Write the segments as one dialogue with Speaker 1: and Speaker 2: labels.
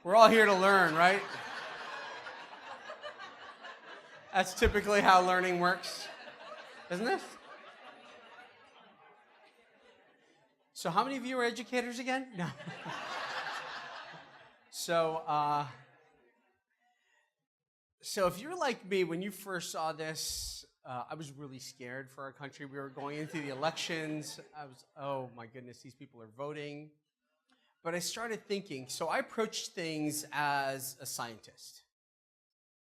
Speaker 1: We're all here to learn, right? That's typically how learning works, isn't it? So how many of you are educators again? No. So if you're like me, when you first saw this, I was really scared for our country. We were going into the elections. Oh my goodness, these people are voting. But I started thinking, so I approached things as a scientist.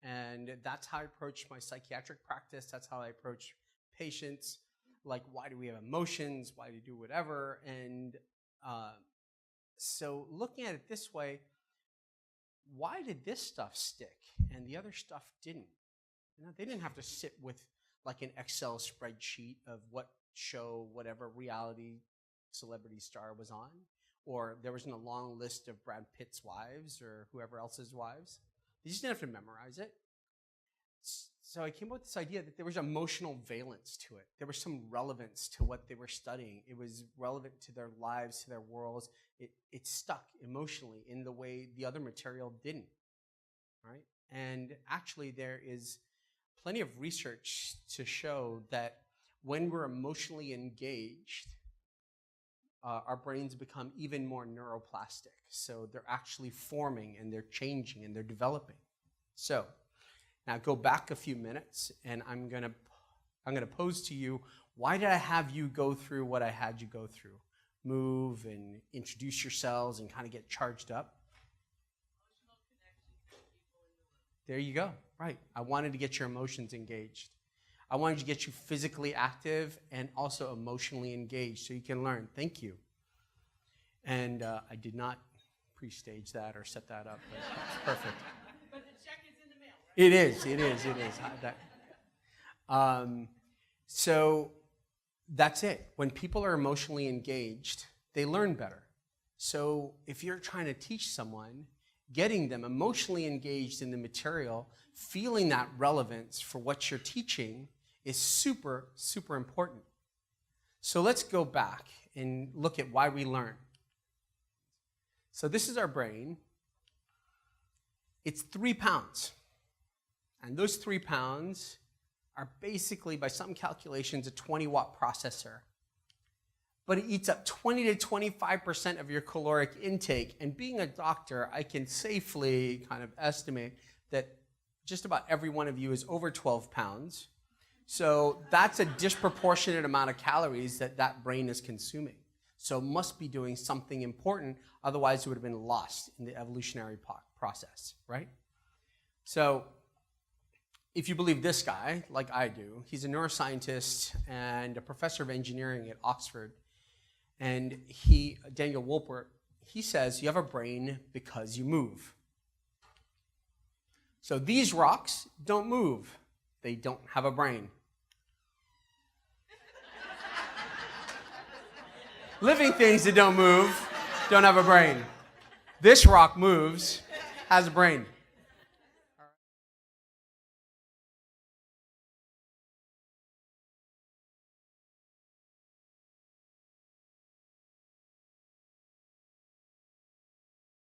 Speaker 1: And that's how I approach my psychiatric practice. That's how I approach patients. Like, why do we have emotions? Why do we do whatever? And so looking at it this way, why did this stuff stick and the other stuff didn't? You know, they didn't have to sit with like an Excel spreadsheet of what show, whatever reality celebrity star was on, or there wasn't a long list of Brad Pitt's wives or whoever else's wives. They just didn't have to memorize it. So I came up with this idea that there was emotional valence to it. There was some relevance to what they were studying. It was relevant to their lives, to their worlds. It stuck emotionally in the way the other material didn't, right? And actually there is plenty of research to show that when we're emotionally engaged, our brains become even more neuroplastic. So they're actually forming and they're changing and they're developing. So now go back a few minutes and I'm gonna pose to you, why did I have you go through what I had you go through? Move and introduce yourselves and kind of get charged up. There you go, right. I wanted to get your emotions engaged. I wanted to get you physically active and also emotionally engaged so you can learn. Thank you. And I did not pre-stage that or set that up, but it's perfect.
Speaker 2: But the check is in the mail, right?
Speaker 1: It is. So that's it. When people are emotionally engaged, they learn better. So if you're trying to teach someone, getting them emotionally engaged in the material, feeling that relevance for what you're teaching is super, super important. So let's go back and look at why we learn. So this is our brain. It's 3 pounds. And those 3 pounds are basically, by some calculations, a 20-watt processor. But it eats up 20 to 25% of your caloric intake. And being a doctor, I can safely kind of estimate that just about every one of you is over 12 pounds. So that's a disproportionate amount of calories that brain is consuming. So it must be doing something important, otherwise it would have been lost in the evolutionary process, right? So if you believe this guy, like I do, he's a neuroscientist and a professor of engineering at Oxford, and Daniel Wolpert, he says you have a brain because you move. So these rocks don't move. They don't have a brain. Living things that don't move don't have a brain. This rock moves, has a brain.